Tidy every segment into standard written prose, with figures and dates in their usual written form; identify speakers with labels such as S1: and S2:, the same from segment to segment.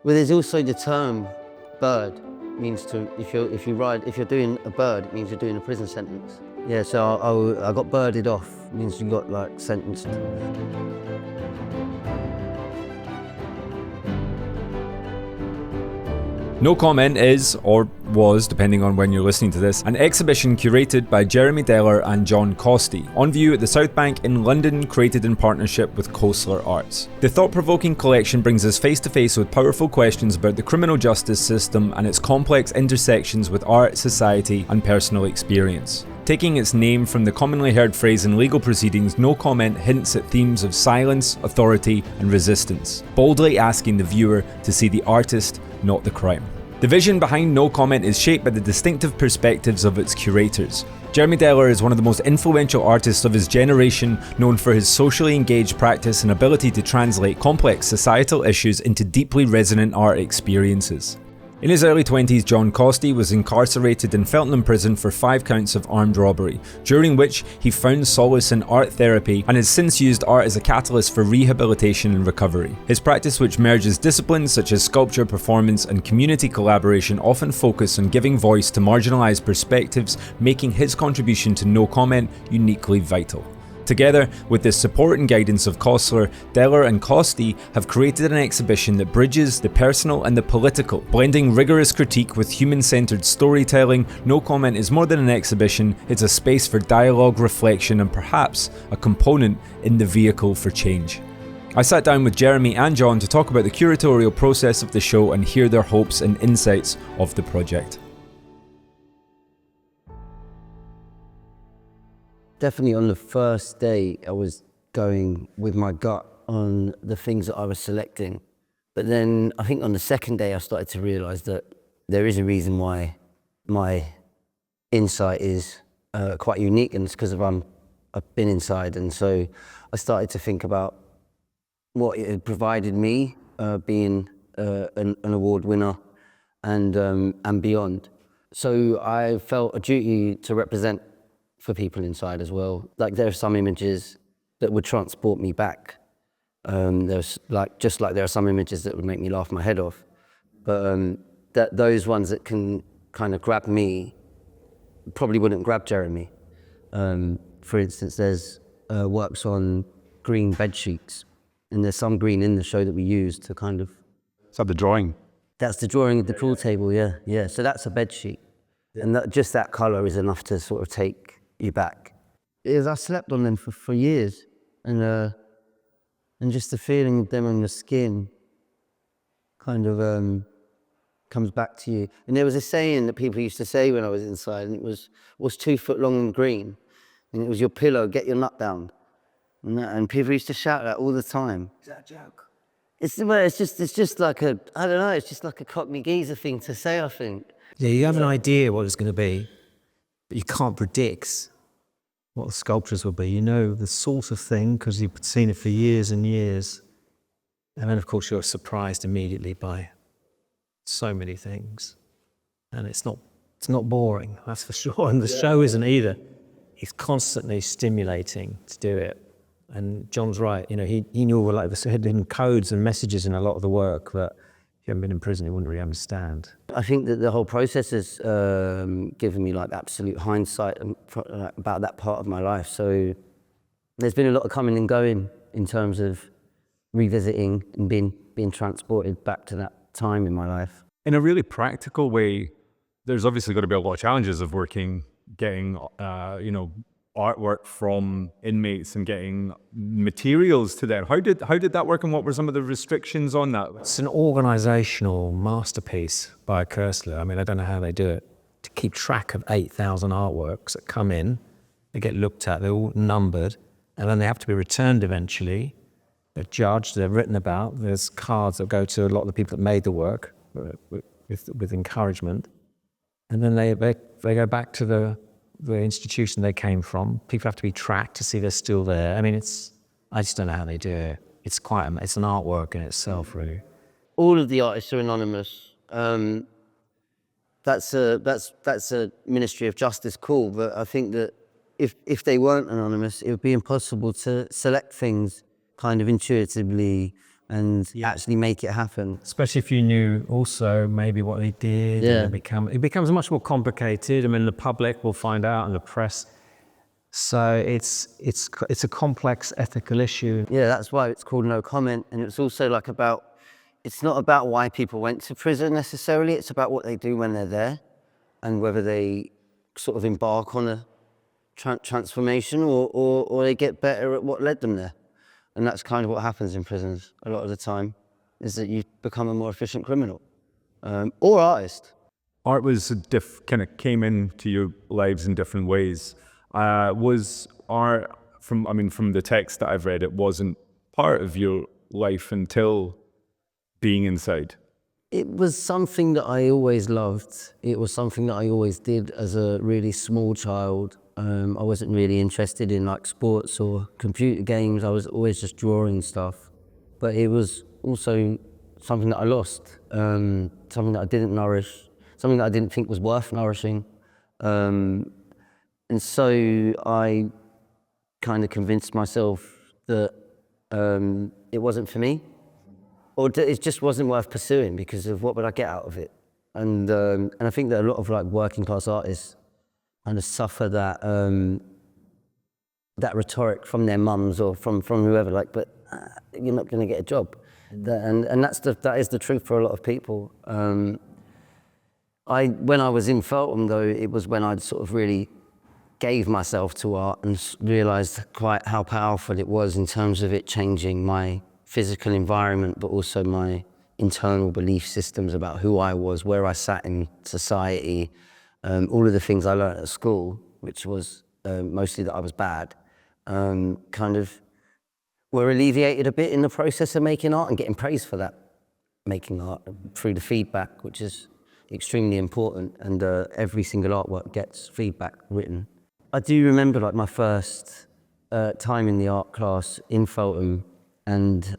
S1: Well, there's also the term bird. Means to, if you're doing a bird, it means you're doing a prison sentence. Yeah, so I got birded off, means you got like sentenced.
S2: No Comment is, or was, depending on when you're listening to this, an exhibition curated by Jeremy Deller and John Costi, on view at the Southbank in London, created in partnership with Koestler Arts. The thought-provoking collection brings us face to face with powerful questions about the criminal justice system and its complex intersections with art, society, and personal experience. Taking its name from the commonly heard phrase in legal proceedings, No Comment hints at themes of silence, authority, and resistance, boldly asking the viewer to see the artist, not the crime. The vision behind No Comment is shaped by the distinctive perspectives of its curators. Jeremy Deller is one of the most influential artists of his generation, known for his socially engaged practice and ability to translate complex societal issues into deeply resonant art experiences. In his early 20s, John Costi was incarcerated in Feltham Prison for 5 counts of armed robbery, during which he found solace in art therapy and has since used art as a catalyst for rehabilitation and recovery. His practice, which merges disciplines such as sculpture, performance, and community collaboration, often focus on giving voice to marginalised perspectives, making his contribution to No Comment uniquely vital. Together, with the support and guidance of Koestler, Deller and Costi have created an exhibition that bridges the personal and the political. Blending rigorous critique with human-centered storytelling, No Comment is more than an exhibition, it's a space for dialogue, reflection, and perhaps a component in the vehicle for change. I sat down with Jeremy and John to talk about the curatorial process of the show and hear their hopes and insights of the project.
S1: Definitely on the first day, I was going with my gut on the things that I was selecting. But then I think on the second day, I started to realise that there is a reason why my insight is quite unique, and it's because I've been inside. And so I started to think about what it had provided me, being an award winner and beyond. So I felt a duty to represent for people inside as well. Like, there are some images that would transport me back. There's just like there are some images that would make me laugh my head off. But those ones that can kind of grab me probably wouldn't grab Jeremy. For instance, there's works on green bed sheets, and there's some green in the show that we use to kind of...
S3: Is that the drawing?
S1: That's the drawing of the pool table, yeah. So that's a bed sheet. And just that colour is enough to sort of take you back. I slept on them for years, and just the feeling of them on your skin kind of comes back to you. And there was a saying that people used to say when I was inside, and it was, "What's 2 foot long and green?" And it was, "Your pillow, get your nut down." And people used to shout that all the time. Is that a joke? It's just like I don't know, it's just like a Cockney geezer thing to say, I think.
S4: Yeah, you have an idea what it's going to be, but you can't predict what the sculptures will be. You know the sort of thing because you've seen it for years and years. And then, of course, you're surprised immediately by so many things. And it's not boring, that's for sure. And the show isn't either. He's constantly stimulating to do it. And John's right, you know, he knew all like the hidden codes and messages in a lot of the work that if you haven't been in prison, you wouldn't really understand.
S1: I think that the whole process has given me like absolute hindsight about that part of my life. So there's been a lot of coming and going in terms of revisiting and being transported back to that time in my life.
S3: In a really practical way, there's obviously got to be a lot of challenges of getting artwork from inmates and getting materials to them. How did that work, and what were some of the restrictions on that?
S4: It's an organisational masterpiece by Koestler. I mean, I don't know how they do it. To keep track of 8,000 artworks that come in, they get looked at, they're all numbered, and then they have to be returned eventually. They're judged, they're written about. There's cards that go to a lot of the people that made the work with encouragement. And then they go back to the institution they came from. People have to be tracked to see they're still there. I mean, I just don't know how they do it. It's an artwork in itself, really.
S1: All of the artists are anonymous. That's a Ministry of Justice call, but I think that if they weren't anonymous, it would be impossible to select things kind of intuitively and actually make it happen.
S4: Especially if you knew also maybe what they did.
S1: Yeah.
S4: And it becomes much more complicated. I mean, the public will find out and the press. So it's a complex ethical issue.
S1: Yeah, that's why it's called No Comment. And it's also like it's not about why people went to prison necessarily. It's about what they do when they're there and whether they sort of embark on a transformation or they get better at what led them there. And that's kind of what happens in prisons a lot of the time, is that you become a more efficient criminal or artist.
S3: Art was kind of came into your lives in different ways. Was art from the text that I've read, it wasn't part of your life until being inside?
S1: It was something that I always loved. It was something that I always did as a really small child. I wasn't really interested in like sports or computer games. I was always just drawing stuff. But it was also something that I lost, something that I didn't nourish, something that I didn't think was worth nourishing. And so I kind of convinced myself that it wasn't for me, or it just wasn't worth pursuing because of what would I get out of it. And I think that a lot of like working class artists kind of suffer that rhetoric from their mums or from whoever, like, but you're not going to get a job. And that is the truth for a lot of people. When I was in Feltham though, it was when I'd sort of really gave myself to art and realised quite how powerful it was in terms of it changing my physical environment, but also my internal belief systems about who I was, where I sat in society, all of the things I learned at school, which was mostly that I was bad, kind of were alleviated a bit in the process of making art and getting praised for that, making art through the feedback, which is extremely important, and every single artwork gets feedback written. I do remember like my first time in the art class in Feltham, and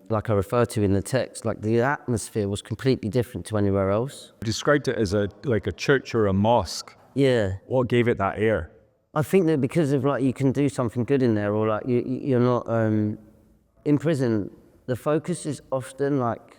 S1: like I referred to in the text, like the atmosphere was completely different to anywhere else.
S3: You described it as like a church or a mosque.
S1: Yeah.
S3: What gave it that air?
S1: I think that because of like you can do something good in there, or like you're not in prison. The focus is often like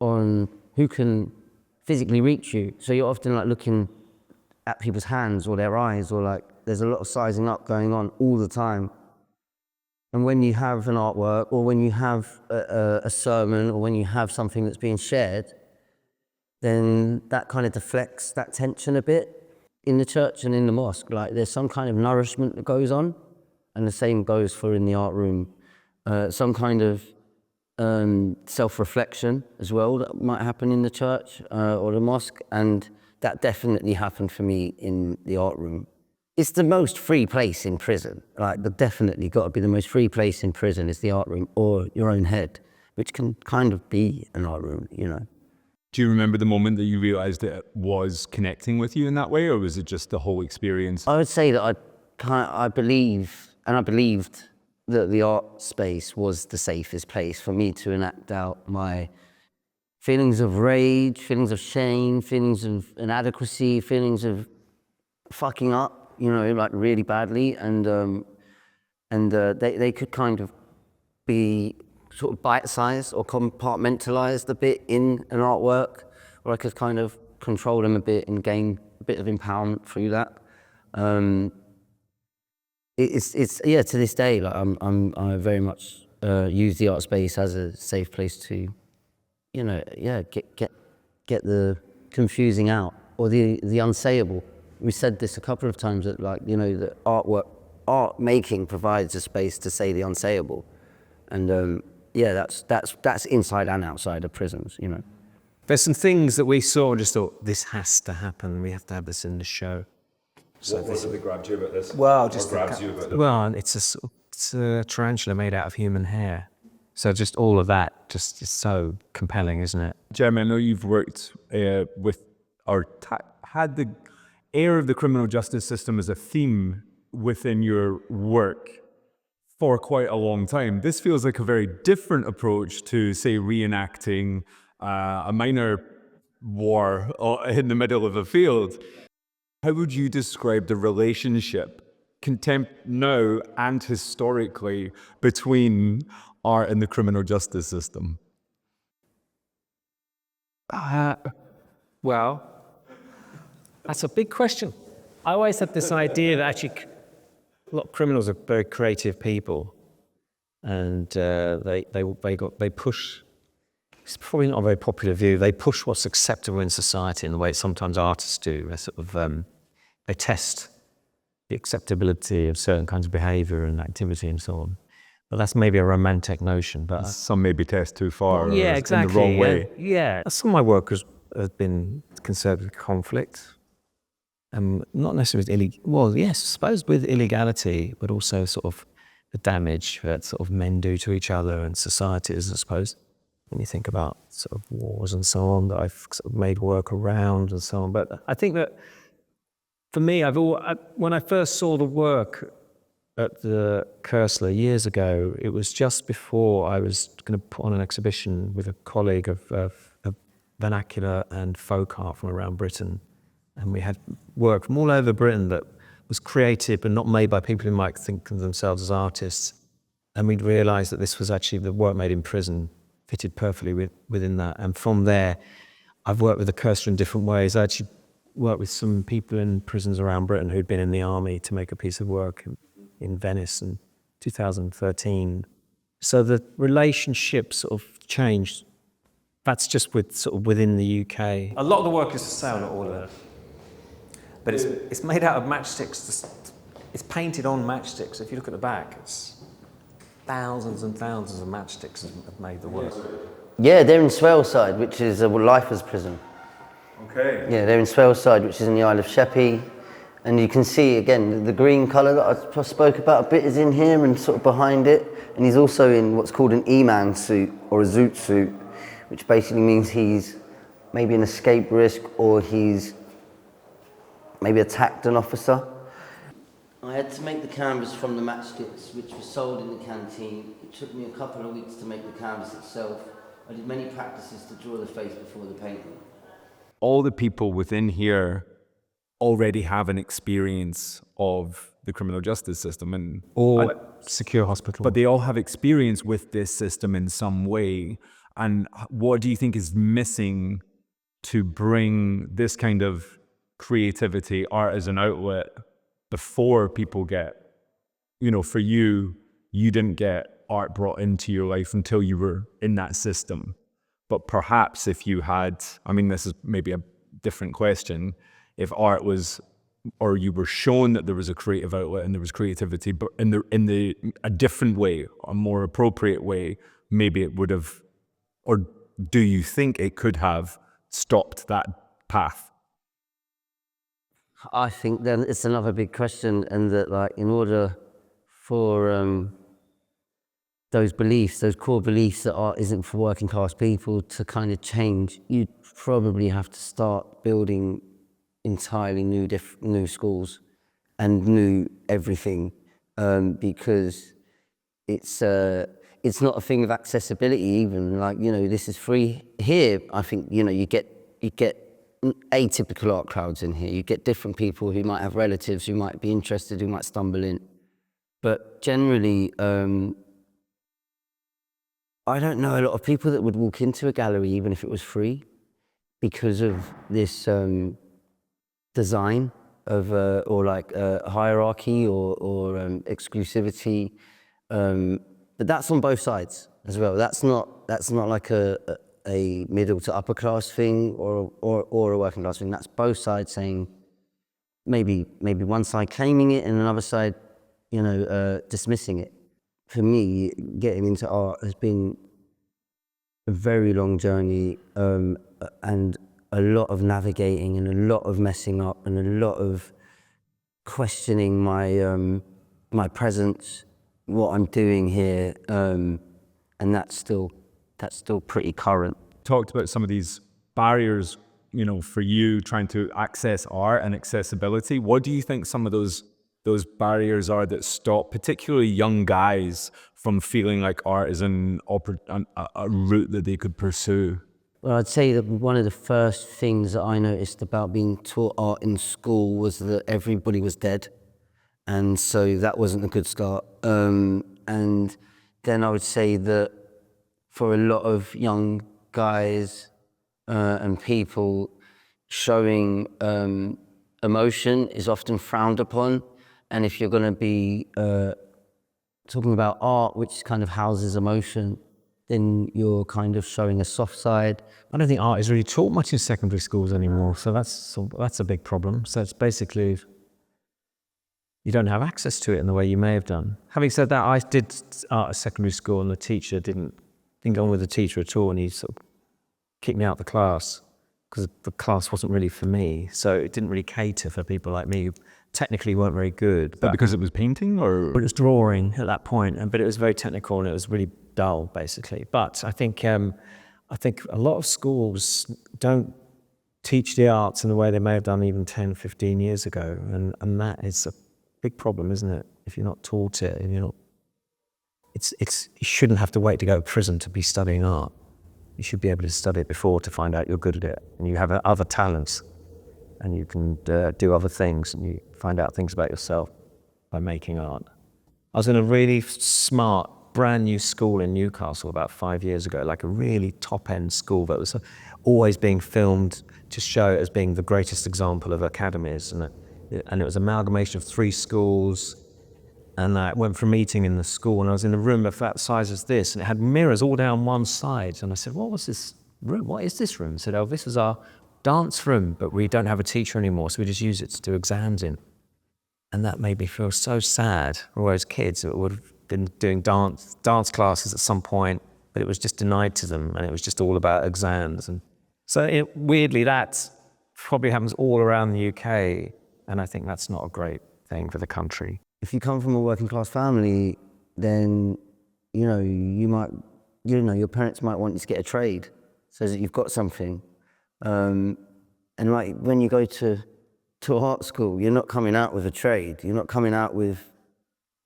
S1: on who can physically reach you. So you're often like looking at people's hands or their eyes, or like there's a lot of sizing up going on all the time. And when you have an artwork, or when you have a sermon, or when you have something that's being shared, then that kind of deflects that tension a bit. In the church and in the mosque, like there's some kind of nourishment that goes on, and the same goes for in the art room. Some kind of self-reflection as well that might happen in the church or the mosque, and that definitely happened for me in the art room. It's the most free place in prison. Like, definitely got to be the most free place in prison is the art room, or your own head, which can kind of be an art room, you know.
S3: Do you remember the moment that you realized it was connecting with you in that way, or was it just the whole experience?
S1: I would say that I believed that the art space was the safest place for me to enact out my feelings of rage, feelings of shame, feelings of inadequacy, feelings of fucking up, you know, like really badly, and they could kind of be sort of bite-sized or compartmentalized a bit in an artwork, where I could kind of control them a bit and gain a bit of empowerment through that. It's yeah, to this day, like I very much use the art space as a safe place to, you know, yeah, get the confusing out, or the unsayable. We said this a couple of times, that, like, you know, that art making provides a space to say the unsayable, and yeah, that's inside and outside of prisons, you know.
S4: There's some things that we saw and just thought, this has to happen. We have to have this in the show.
S3: So what was it that grabbed you about this?
S4: Well, just
S3: grabs you about it?
S4: Well, it's a tarantula made out of human hair. So just all of that just is so compelling, isn't it?
S3: Jeremy, I know you've worked with, or had the air of the criminal justice system as a theme within your work for quite a long time. This feels like a very different approach to, say, reenacting a minor war in the middle of a field. How would you describe the relationship, now and historically, between art in the criminal justice system?
S4: Well, that's a big question. I always had this idea that actually a lot of criminals are very creative people, and they push. It's probably not a very popular view. They push what's acceptable in society in the way sometimes artists do. They sort of they test the acceptability of certain kinds of behaviour and activity and so on. But that's maybe a romantic notion. But
S3: Some maybe test too far,
S4: yeah,
S3: or
S4: exactly.
S3: in the wrong way.
S4: Yeah, some of my work has been concerned with conflict, and not necessarily I suppose with illegality, but also sort of the damage that sort of men do to each other and societies, I suppose. When you think about sort of wars and so on, that I've sort of made work around and so on. But I think that for me, when I first saw the work at the Keostler years ago, it was just before I was going to put on an exhibition with a colleague of vernacular and folk art from around Britain. And we had work from all over Britain that was created but not made by people who might think of themselves as artists. And we'd realised that this was actually the work made in prison, fitted perfectly within that. And from there, I've worked with the Keostler in different ways. I actually worked with some people in prisons around Britain who'd been in the army to make a piece of work in Venice in 2013. So the relationship sort of changed. That's just within the UK. A lot of the work is for sale, not all of it. But it's made out of matchsticks. It's painted on matchsticks. If you look at the back, it's thousands and thousands of matchsticks have made the work.
S1: Yeah, they're in Swaleside, which is a lifers prison.
S3: Okay.
S1: Yeah, they're in Swaleside, which is in the Isle of Sheppey. And you can see, again, the green colour that I spoke about a bit is in here and sort of behind it. And he's also in what's called an E-man suit, or a zoot suit, which basically means he's maybe an escape risk, or he's maybe attacked an officer. I had to make the canvas from the matchsticks, which were sold in the canteen. It took me a couple of weeks to make the canvas itself. I did many practices to draw the face before the painting.
S3: All the people within here already have an experience of the criminal justice system,
S4: Or secure hospital.
S3: but they all have experience with this system in some way. And what do you think is missing to bring this kind of creativity, art as an outlet, before people get, for you didn't get art brought into your life until you were in that system. But perhaps if you had, this is maybe a different question, if art was, or you were shown that there was a creative outlet and there was creativity, but in a different way, a more appropriate way, maybe it would have, or do you think it could have stopped that path?
S1: I think then it's another big question, and that in order for those beliefs, those core beliefs that art isn't for working class people to kind of change, you'd probably have to start building entirely new schools and new everything, because it's not a thing of accessibility even. This is free here. I think you get atypical art crowds in here. You get different people who might have relatives who might be interested, who might stumble in. But generally, I don't know a lot of people that would walk into a gallery even if it was free, because of this design of hierarchy or exclusivity. But that's on both sides as well. That's not like a middle to upper class thing or a working class thing. That's both sides saying, maybe one side claiming it and another side, dismissing it. For me, getting into art has been a very long journey, and a lot of navigating and a lot of messing up and a lot of questioning my presence, what I'm doing here, and that's still pretty current.
S3: Talked about some of these barriers, for you trying to access art and accessibility. What do you think some of those barriers are that stop particularly young guys from feeling like art is a route that they could pursue?
S1: Well, I'd say that one of the first things that I noticed about being taught art in school was that everybody was dead. And so that wasn't a good start. And then I would say that for a lot of young guys and people, showing emotion is often frowned upon. And if you're going to be talking about art, which kind of houses emotion, then you're kind of showing a soft side.
S4: I don't think art is really taught much in secondary schools anymore, so that's a big problem. So it's basically, you don't have access to it in the way you may have done. Having said that, I did art at secondary school, and the teacher didn't go on with the teacher at all, and he sort of kicked me out of the class because the class wasn't really for me. So it didn't really cater for people like me who technically weren't very good.
S3: But because it was painting, or?
S4: But it was drawing at that point, but it was very technical and it was really dull, basically. But I think a lot of schools don't teach the arts in the way they may have done even 10, 15 years ago, and that is a big problem, isn't it? If you're not taught it, and you're not, you shouldn't have to wait to go to prison to be studying art. You should be able to study it before to find out you're good at it, and you have other talents, and you can do other things, and you find out things about yourself by making art. I was in a really smart, brand new school in Newcastle about 5 years ago, like a really top-end school that was always being filmed to show it as being the greatest example of academies, and it was an amalgamation of 3 schools. And I went for a meeting in the school, and I was in a room of that size as this, and it had mirrors all down one side. And I said, "What was this room? What is this room?" I said, "Oh, this is our dance room, but we don't have a teacher anymore, so we just use it to do exams in." And that made me feel so sad for all those kids that would have been doing dance classes at some point, but it was just denied to them, and it was just all about exams. And so weirdly, that probably happens all around the UK, and I think that's not a great thing for the country.
S1: If you come from a working class family, then, your parents might want you to get a trade so that you've got something. And like when you go to art school, you're not coming out with a trade. You're not coming out with,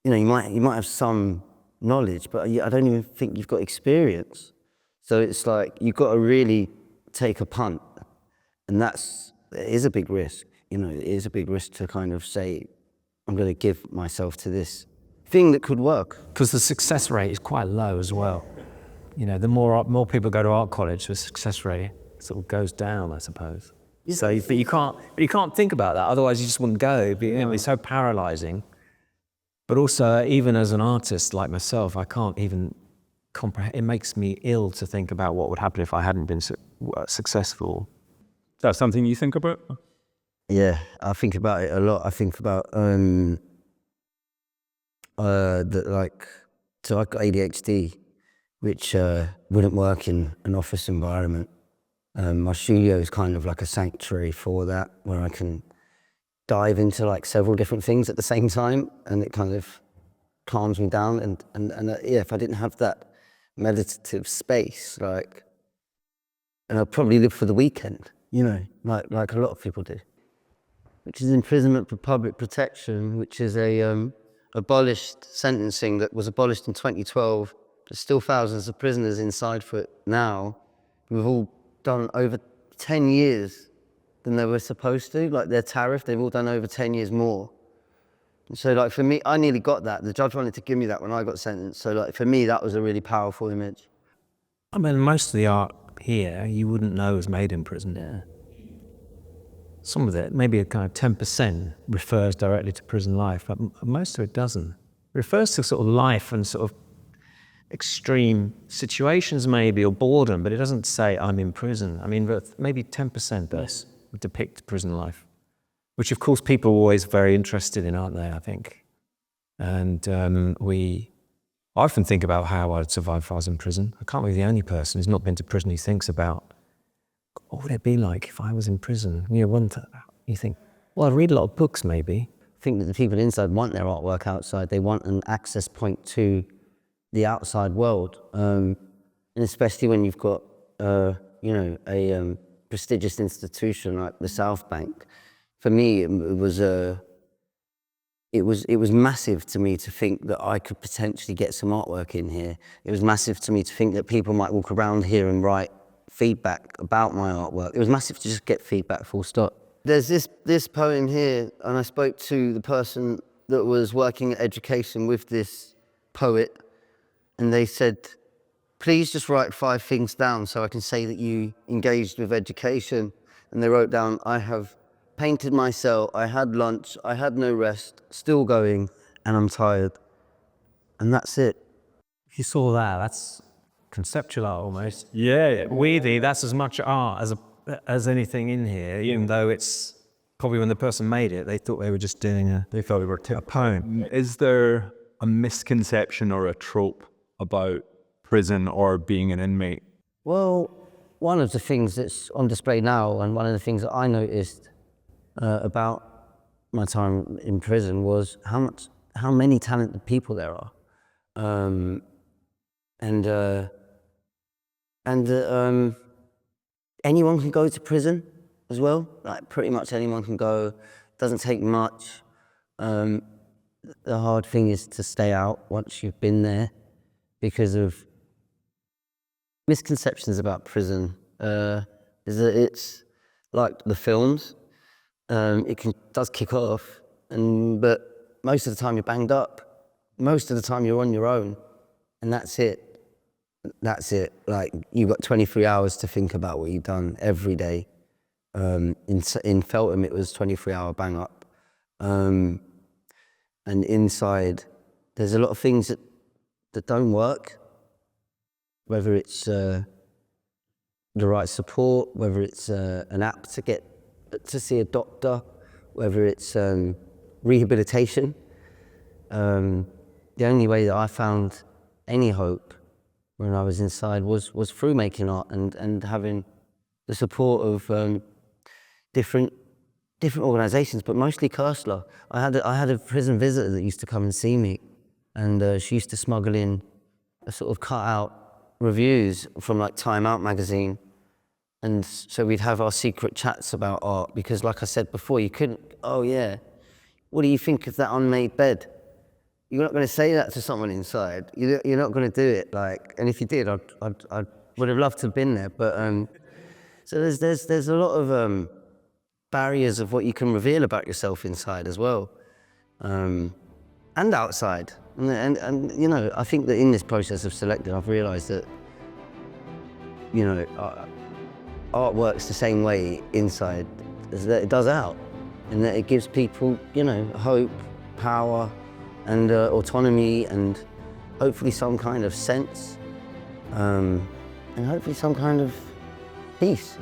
S1: you might have some knowledge, but I don't even think you've got experience. So it's like, you've got to really take a punt. And it is a big risk. It is a big risk to kind of say, I'm going to give myself to this thing that could work.
S4: Because the success rate is quite low as well. The more people go to art college, the success rate sort of goes down, I suppose.
S1: Yeah.
S4: So, but you can't think about that. Otherwise, you just wouldn't go. It's so paralyzing. But also, even as an artist like myself, I can't even comprehend. It makes me ill to think about what would happen if I hadn't been successful.
S3: Is that something you think about?
S1: Yeah, I think about it a lot. I think about so I've got ADHD, which wouldn't work in an office environment. My studio is kind of like a sanctuary for that, where I can dive into like several different things at the same time, and it kind of calms me down. And if I didn't have that meditative space, and I'd probably live for the weekend, like a lot of people do. Which is imprisonment for public protection, which is a abolished sentencing that was abolished in 2012. There's still thousands of prisoners inside for it now. We've all done over 10 years than they were supposed to. Like their tariff, they've all done over 10 years more. And so for me, I nearly got that. The judge wanted to give me that when I got sentenced. So for me, that was a really powerful image.
S4: I mean, most of the art here, you wouldn't know was made in prison.
S1: Yeah.
S4: Some of it, maybe a kind of 10%, refers directly to prison life, but most of it doesn't. It refers to sort of life and sort of extreme situations maybe, or boredom, but it doesn't say I'm in prison. I mean, maybe 10% does depict prison life, which of course people are always very interested in, aren't they, I think. And I often think about how I'd survive if I was in prison. I can't be the only person who's not been to prison who thinks about, what would it be like if I was in prison? You think, well, I'd read a lot of books maybe.
S1: I think that the people inside want their artwork outside. They want an access point to the outside world. And especially when you've got, a prestigious institution like the Southbank. For me, it was massive to me to think that I could potentially get some artwork in here. It was massive to me to think that people might walk around here and write feedback about my artwork. It was massive to just get feedback, full stop. There's this poem here, and I spoke to the person that was working at education with this poet, and they said, please just write 5 things down so I can say that you engaged with education. And they wrote down, I have painted my cell, I had lunch, I had no rest, still going, and I'm tired. And that's it.
S4: If you saw that, that's conceptual art almost.
S3: Yeah.
S4: Weirdly, that's as much art as anything in here, even though it's probably when the person made it, they thought they were just doing
S3: They thought we were
S4: a poem.
S3: Is there a misconception or a trope about prison or being an inmate?
S1: Well, one of the things that's on display now, and one of the things that I noticed about my time in prison, was how many talented people there are, and anyone can go to prison as well. Like pretty much anyone can go. Doesn't take much. The hard thing is to stay out once you've been there, because of misconceptions about prison. Is that it's like the films. It does kick off, but most of the time you're banged up. Most of the time you're on your own, and that's it. That's it. Like, you've got 23 hours to think about what you've done every day. In Feltham, it was 23-hour bang up. And inside, there's a lot of things that don't work, whether it's the right support, whether it's an app to see a doctor, whether it's rehabilitation. The only way that I found any hope when I was inside was through making art and having the support of different organisations, but mostly Keostler. I had a prison visitor that used to come and see me, and she used to smuggle in a sort of cut-out reviews from like Time Out magazine, and so we'd have our secret chats about art, because like I said before, you couldn't, oh yeah, what do you think of that unmade bed? You're not going to say that to someone inside. You're not going to do it. Like, and if you did, I would have loved to have been there. But so there's a lot of barriers of what you can reveal about yourself inside as well, and outside. And you know, I think that in this process of selecting, I've realised that, you know, art works the same way inside as that it does out, and that it gives people, you know, hope, power, and autonomy, and hopefully some kind of sense, and hopefully some kind of peace.